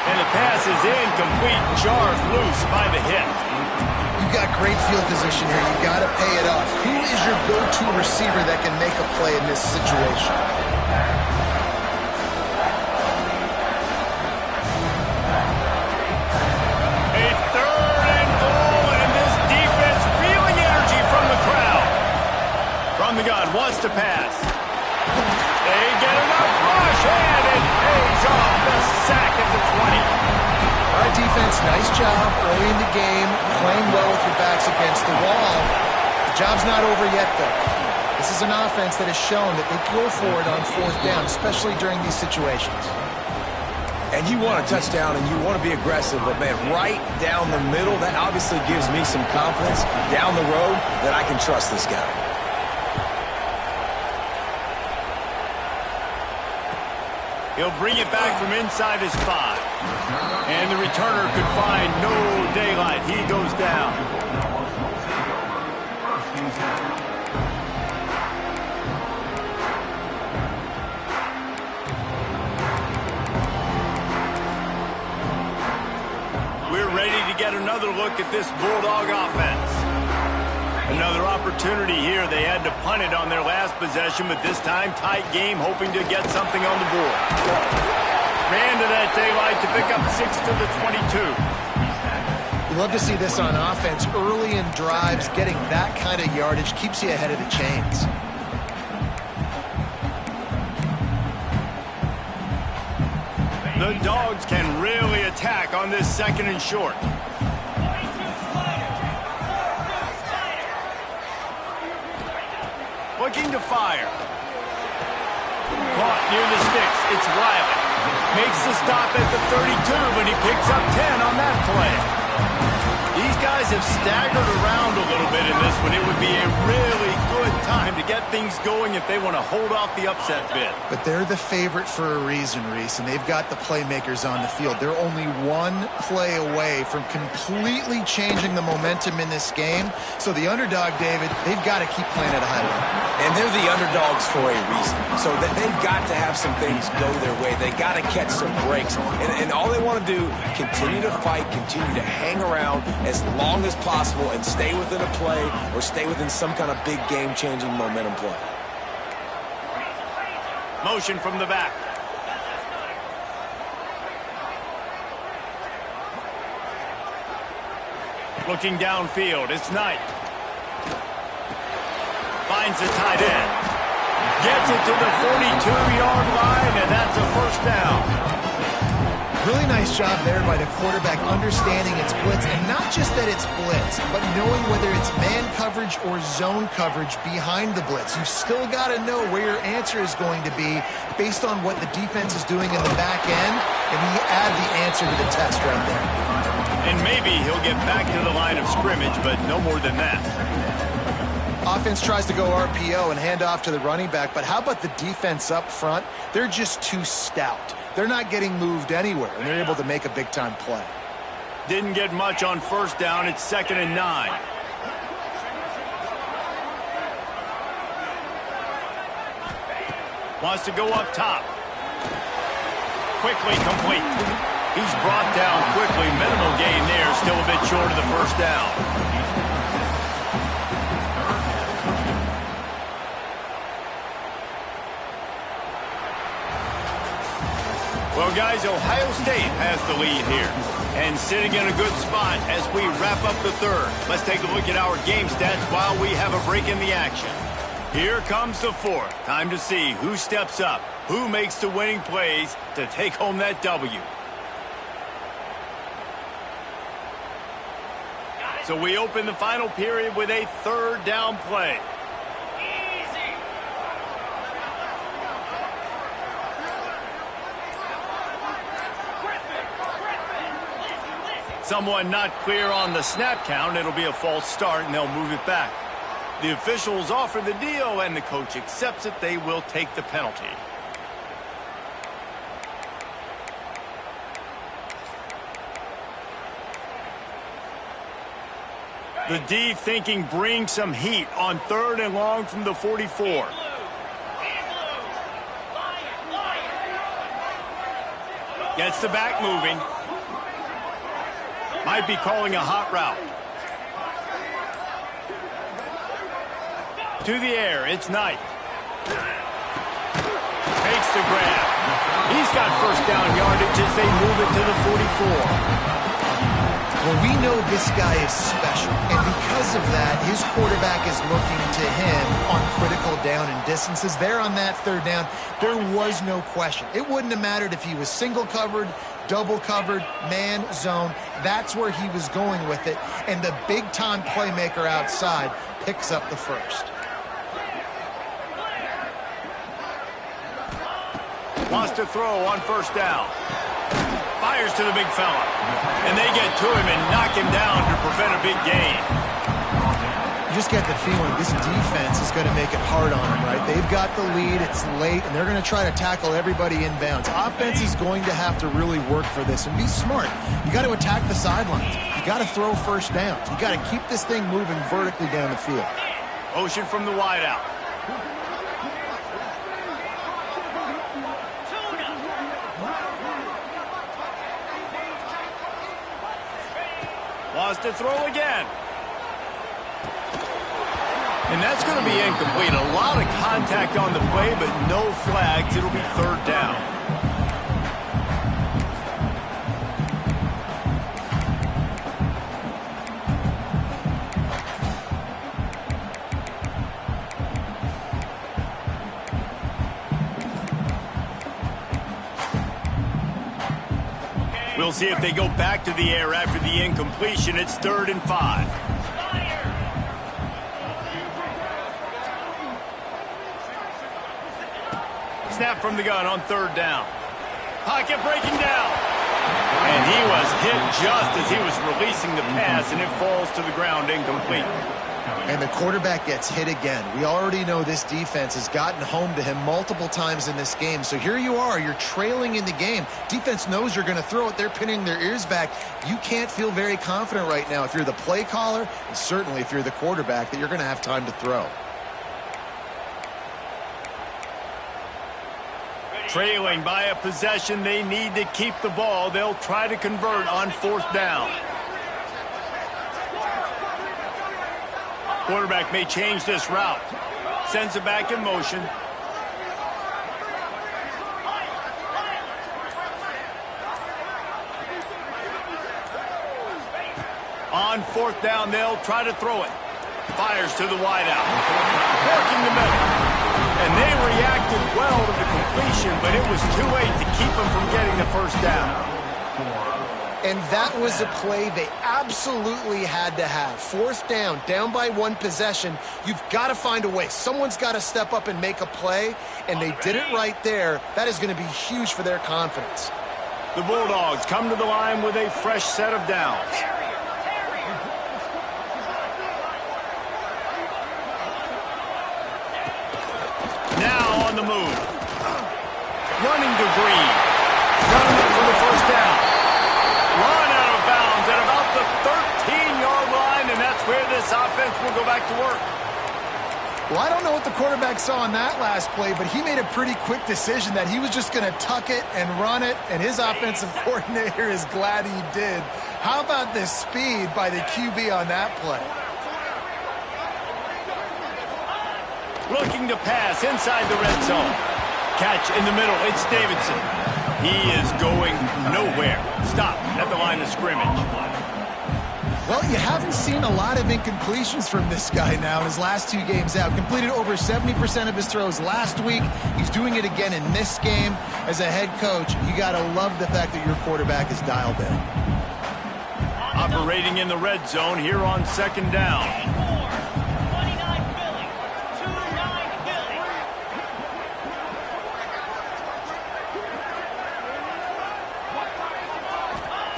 And the pass is incomplete. Jars loose by the hit. You got great field position here. You got to pay it off. Who is your go-to receiver that can make a play in this situation? A 3rd and goal, and this defense feeling energy from the crowd. From the gun, wants to pass. They get enough rush, and it pays off. The sack at the 20. All right, defense, nice job early in the game, playing well with your backs against the wall. The job's not over yet, though. This is an offense that has shown that they go for it on 4th down, especially during these situations. And you want a touchdown and you want to be aggressive, but man, right down the middle, that obviously gives me some confidence down the road that I can trust this guy. He'll bring it back from inside his 5. And the returner could find no daylight. He goes down. We're ready to get another look at this Bulldog offense. Another opportunity here. They had to punt it on their last possession, but this time tight game, hoping to get something on the board. Ran to that daylight to pick up 6 to the 22. You love to see this on offense. Early in drives, getting that kind of yardage keeps you ahead of the chains. The Dogs can really attack on this 2nd and short. Looking to fire. Caught near the sticks. It's Riley. Makes the stop at the 32, but he picks up 10 on that play. These guys have staggered around a little bit in this one. It would be a really good time to get things going if they want to hold off the upset bid. But they're the favorite for a reason, Reese, and they've got the playmakers on the field. They're only one play away from completely changing the momentum in this game. So the underdog, David, they've got to keep playing at a high level. And they're the underdogs for a reason. So that they've got to have some things go their way. They got to catch some breaks. And all they want to do, continue to fight, continue to hang around as long as possible and stay within a play or stay within some kind of big game-changing momentum play. Motion from the back. Looking downfield, it's Knight. Finds the tight end. Gets it to the 42-yard line, and that's a 1st down. Really nice job there by the quarterback understanding it's blitz, and not just that it's blitz, but knowing whether it's man coverage or zone coverage behind the blitz. You've still got to know where your answer is going to be based on what the defense is doing in the back end, and you add the answer to the test right there. And maybe he'll get back to the line of scrimmage, but no more than that. Offense tries to go RPO and hand off to the running back, but how about the defense up front? They're just too stout. They're not getting moved anywhere, and they're able to make a big-time play. Didn't get much on 1st down. It's 2nd and 9. Wants to go up top. Quickly complete. He's brought down quickly. Minimal gain there. Still a bit short of the 1st down. Well, guys, Ohio State has the lead here. And sitting in a good spot as we wrap up the 3rd. Let's take a look at our game stats while we have a break in the action. Here comes the 4th. Time to see who steps up, who makes the winning plays to take home that W. So we open the final period with a 3rd down play. Someone not clear on the snap count. It'll be a false start, and they'll move it back. The officials offer the deal, and the coach accepts it. They will take the penalty. The D thinking bring some heat on 3rd and long from the 44. Gets the back moving. Might be calling a hot route. To the air, it's Knight. Makes the grab. He's got first down yardage as they move it to the 44. Well, we know this guy is special, and because of that, his quarterback is looking to him on critical down and distances. There on that 3rd down, there was no question. It wouldn't have mattered if he was single covered, double covered, man, zone. That's where he was going with it, and the big-time playmaker outside picks up the first. Wants to throw on 1st down. Fires to the big fella. And they get to him and knock him down to prevent a big gain. You just get the feeling this defense is going to make it hard on him, right? They've got the lead, it's late, and they're going to try to tackle everybody inbounds. Offense is going to have to really work for this and be smart. You got to attack the sidelines. You got to throw first downs. You got to keep this thing moving vertically down the field. Motion from the wideout. Wants to throw again. And that's going to be incomplete. A lot of contact on the play, but no flags. It'll be 3rd down. We'll see if they go back to the air after the incompletion. It's 3rd and 5. Snap from the gun on 3rd down. Pocket breaking down. And he was hit just as he was releasing the pass, and it falls to the ground incomplete. And the quarterback gets hit again. We already know this defense has gotten home to him multiple times in this game. So here you are, you're trailing in the game. Defense knows you're going to throw it. They're pinning their ears back. You can't feel very confident right now if you're the play caller, and certainly if you're the quarterback, that you're going to have time to throw. Trailing by a possession, they need to keep the ball. They'll try to convert on 4th down. Quarterback may change this route. Sends it back in motion. On 4th down, they'll try to throw it. Fires to the wideout. Working the middle. And they reacted well to the completion, but it was too late to keep them from getting the 1st down. And that was a play they absolutely had to have. 4th down, down by 1 possession. You've got to find a way. Someone's got to step up and make a play, and they did it right there. That is going to be huge for their confidence. The Bulldogs come to the line with a fresh set of downs. Now on the move. Running to Green. Running it for the 1st down. Run out of bounds at about the 13-yard line, and that's where this offense will go back to work. Well, I don't know what the quarterback saw on that last play, but he made a pretty quick decision that he was just going to tuck it and run it, and his offensive coordinator is glad he did. How about the speed by the QB on that play? Looking to pass inside the red zone. Catch in the middle. It's Davidson. He is going nowhere. Stop at the line of scrimmage. Well, you haven't seen a lot of incompletions from this guy now in his last 2 games out. Completed over 70% of his throws last week. He's doing it again in this game. As a head coach, you got to love the fact that your quarterback is dialed in. Operating in the red zone here on 2nd down.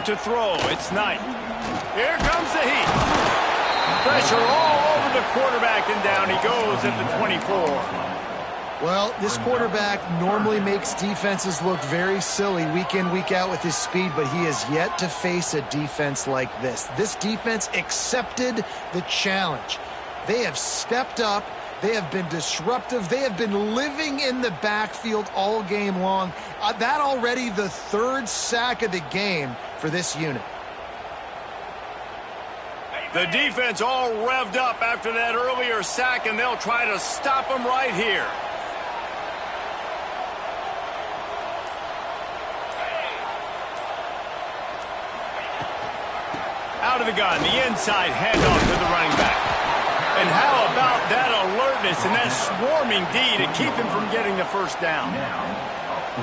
to throw. It's Knight. Here comes the heat. Pressure all over the quarterback, and down he goes at the 24. Well, this quarterback normally makes defenses look very silly week in, week out with his speed, but he has yet to face a defense like this. This defense accepted the challenge. They have stepped up. They have been disruptive. They have been living in the backfield all game long. That already the third sack of the game for this unit. The defense all revved up after that earlier sack, and they'll try to stop him right here. Out of the gun, the inside handoff to the running back. And how about that alertness and that swarming D to keep him from getting the first down?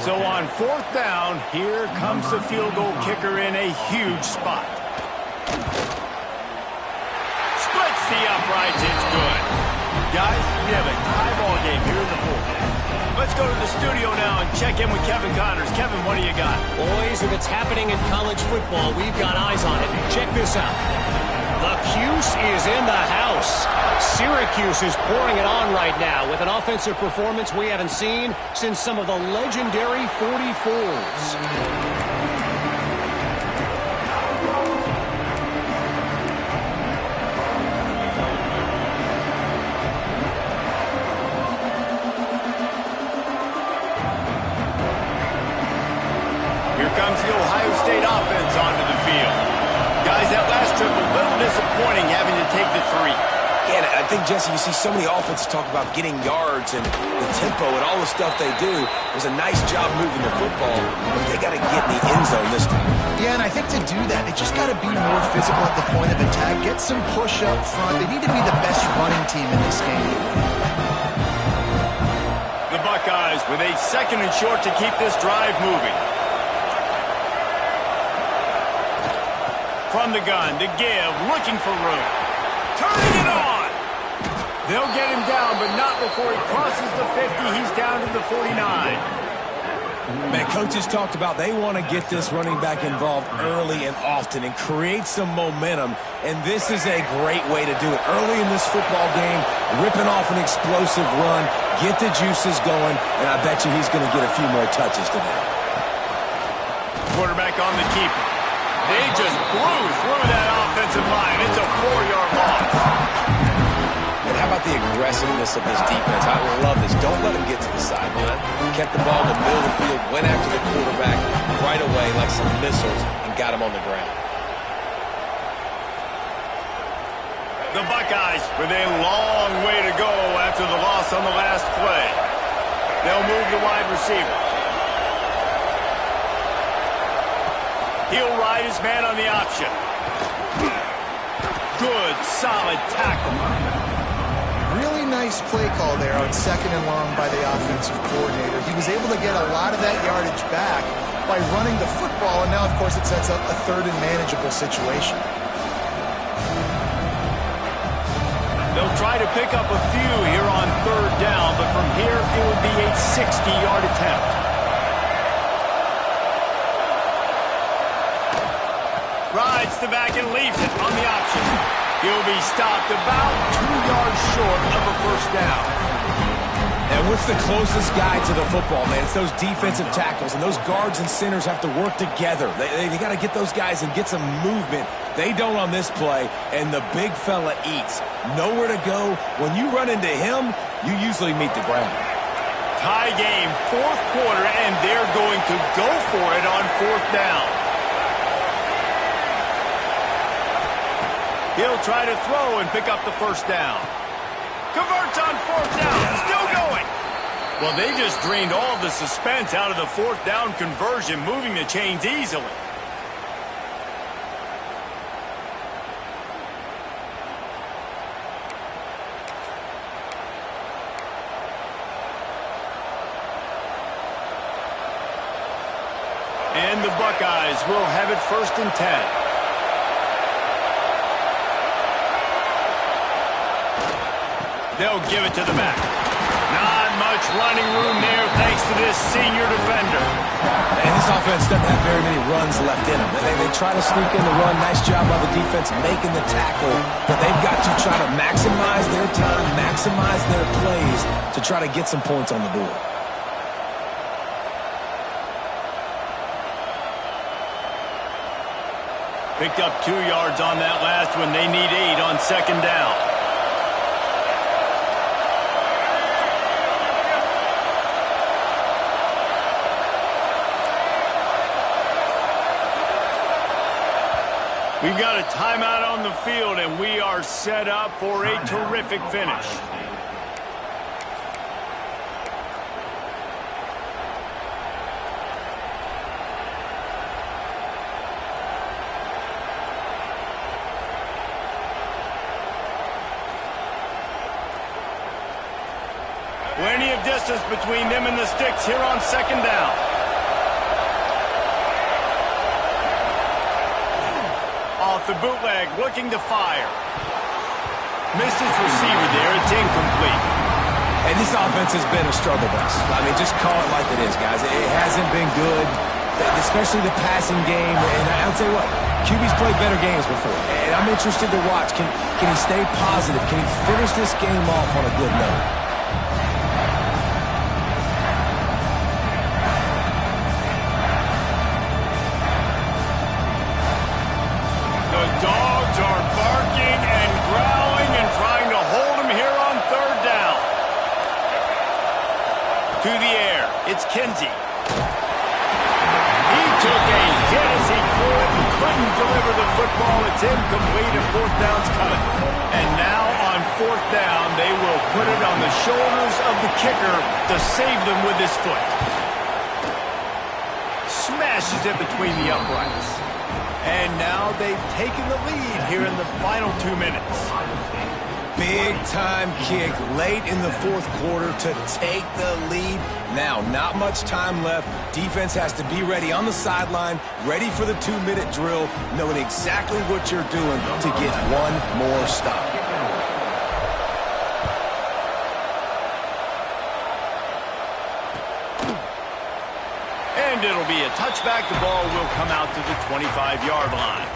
So on fourth down, here comes the field goal kicker in a huge spot. Splits the uprights, it's good. Guys, we have a tie ball game here in the fourth. Let's go to the studio now and check in with Kevin Connors. Kevin, what do you got? Boys, if it's happening in college football, we've got eyes on it. Check this out. The Cuse is in the house. Syracuse is pouring it on right now with an offensive performance we haven't seen since some of the legendary 44s. Comes the Ohio State offense onto the field. Guys, that last trip was a little disappointing having to take the 3. Yeah, and I think, Jesse, you see so many offenses talk about getting yards and the tempo and all the stuff they do. It was a nice job moving the football, but they got to get in the end zone this time. Yeah, and I think to do that, they just got to be more physical at the point of attack, get some push up front. They need to be the best running team in this game. The Buckeyes with a 2nd and short to keep this drive moving. From the gun to give, looking for room. Turning it on! They'll get him down, but not before he crosses the 50. He's down to the 49. Man, coaches talked about they want to get this running back involved early and often and create some momentum, and this is a great way to do it. Early in this football game, ripping off an explosive run, get the juices going, and I bet you he's going to get a few more touches today. Quarterback on the keeper. They just blew through that offensive line. It's a 4-yard loss. And how about the aggressiveness of this defense? I love this. Don't let them get to the sideline. Kept the ball in the middle of the field, went after the quarterback right away like some missiles, and got him on the ground. The Buckeyes with a long way to go after the loss on the last play. They'll move the wide receiver. He'll ride his man on the option. Good, solid tackle. Really nice play call there on 2nd and long by the offensive coordinator. He was able to get a lot of that yardage back by running the football, and now, of course, it sets up a 3rd and manageable situation. They'll try to pick up a few here on 3rd down, but from here it will be a 60-yard attempt. Rides the back and leaves it on the option. He'll be stopped about 2 yards short of a first down. And what's the closest guy to the football, man? It's those defensive tackles, and those guards and centers have to work together. They got to get those guys and get some movement. They don't on this play, and the big fella eats. Nowhere to go. When you run into him, you usually meet the ground. Tie game, 4th quarter, and they're going to go for it on 4th down. He'll try to throw and pick up the first down. Converts on 4th down. Still going. Well, they just drained all the suspense out of the 4th down conversion, moving the chains easily. And the Buckeyes will have it 1st and 10. They'll give it to the back. Not much running room there thanks to this senior defender. And This offense doesn't have very many runs left in them. They try to sneak in the run. Nice job by the defense making the tackle. But they've got to try to maximize their time, maximize their plays to try to get some points on the board. Picked up 2 yards on that last one. They need 8 on second down. We've got a timeout on the field, and we are set up for a terrific finish. Plenty of distance between them and the sticks here on second down. Off the bootleg, looking to fire. Missed his receiver there. It's incomplete. And this offense has been a struggle bus. I mean, just call it like it is, guys. It hasn't been good, especially the passing game. And I'll tell you what, QB's played better games before. And I'm interested to watch. Can he stay positive? Can he finish this game off on a good note? Dogs are barking and growling and trying to hold him here on third down. To the air, it's Kinsey. He took a hit as he threw it and couldn't deliver the football. It's incomplete and fourth down's coming. And now on fourth down, they will put it on the shoulders of the kicker to save them with his foot. Smashes it between the uprights. And now they've taken the lead here in the final 2 minutes. Big-time kick late in the fourth quarter to take the lead. Now, not much time left. Defense has to be ready on the sideline, ready for the 2-minute drill, knowing exactly what you're doing to get one more stop. And it'll be a touchback. The ball will come out to the 25-yard line.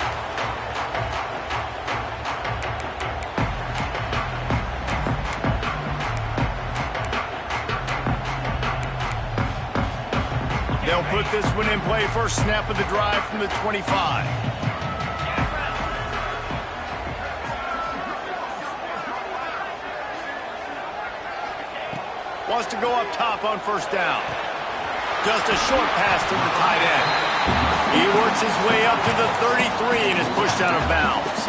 They'll put this one in play. First snap of the drive from the 25. Wants to go up top on first down. Just a short pass to the tight end. He works his way up to the 33 and is pushed out of bounds.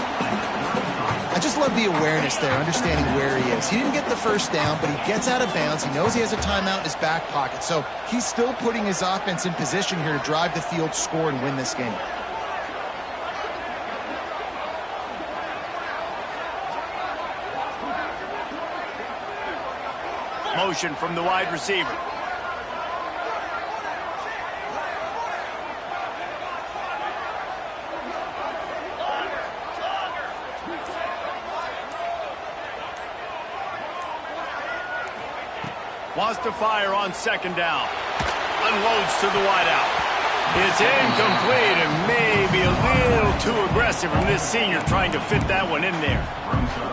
I just love the awareness there, understanding where he is. He didn't get the first down, but he gets out of bounds. He knows he has a timeout in his back pocket, so he's still putting his offense in position here to drive the field, score, and win this game. Motion from the wide receiver. Wants to fire on second down. Unloads to the wideout. It's incomplete and maybe a little too aggressive from this senior trying to fit that one in there.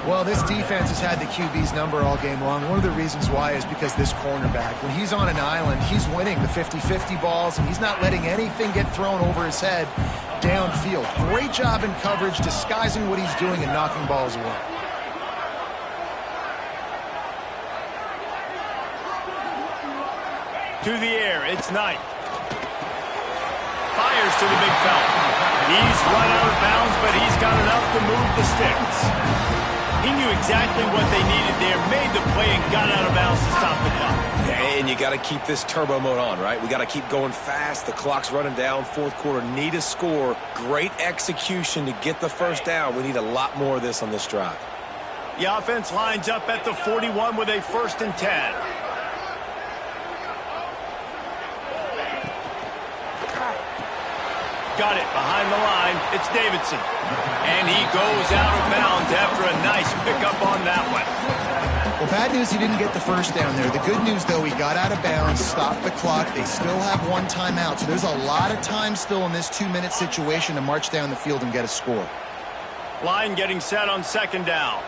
Well, this defense has had the QB's number all game long. One of the reasons why is because this cornerback, when he's on an island, he's winning the 50-50 balls, and he's not letting anything get thrown over his head downfield. Great job in coverage, disguising what he's doing and knocking balls away. To the air, it's Knight. Fires to the big fella. He's run out of bounds, but he's got enough to move the sticks. He knew exactly what they needed there, made the play, and got out of bounds to stop the clock. Yeah, and you got to keep this turbo mode on, right? We got to keep going fast. The clock's running down. Fourth quarter, need a score. Great execution to get the first down. We need a lot more of this on this drive. The offense lines up at the 41 with a 1st and 10. Got it behind the line. It's Davidson. And he goes out of bounds after a nice pickup on that one. Well, bad news, he didn't get the first down there. The good news, though, he got out of bounds, stopped the clock. They still have one timeout, so there's a lot of time still in this 2-minute situation to march down the field and get a score. Line getting set on second down.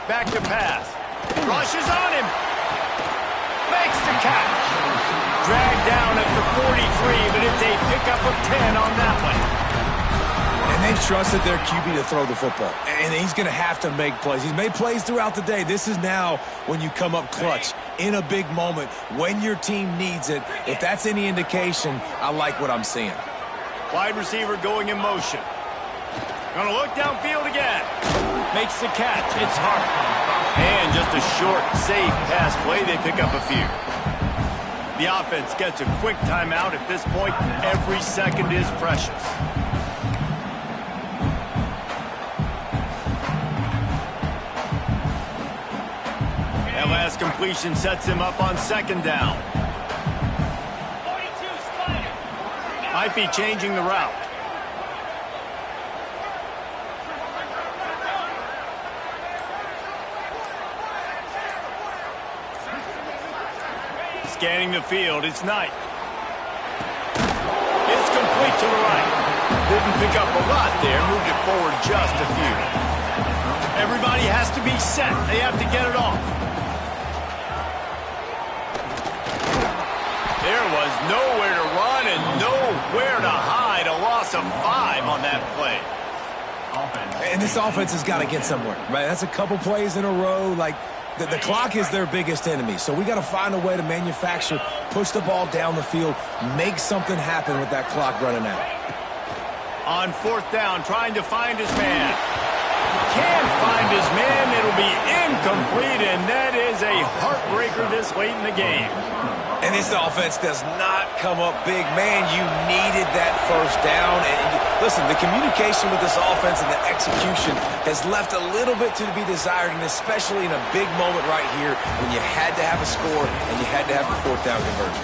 Back to pass. Rushes on him. Makes the catch. Dragged down at the 43, but it's a pickup of 10 on that one. And they've trusted their QB to throw the football. And he's going to have to make plays. He's made plays throughout the day. This is now when you come up clutch in a big moment when your team needs it. If that's any indication, I like what I'm seeing. Wide receiver going in motion. Gonna look downfield again. Makes the catch. It's Hart. And just a short, safe pass play. They pick up a few. The offense gets a quick timeout. At this point, every second is precious. That last completion sets him up on second down. Might be changing the route. Scanning the field, it's Knight. It's complete to the right. Didn't pick up a lot there, moved it forward just a few. Everybody has to be set. They have to get it off. There was nowhere to run and nowhere to hide. A loss of 5 on that play. And this offense has got to get somewhere, right? That's a couple plays in a row. Like, the clock is their biggest enemy, so we got to find a way to manufacture, push the ball down the field, make something happen with that clock running out. On fourth down, trying to find his man. Can't find his man. It'll be incomplete, and that is a heartbreaker this late in the game. And this offense does not come up big. Man, you needed that first down. And listen, the communication with this offense and the execution has left a little bit to be desired, and especially in a big moment right here when you had to have a score and you had to have the fourth down conversion.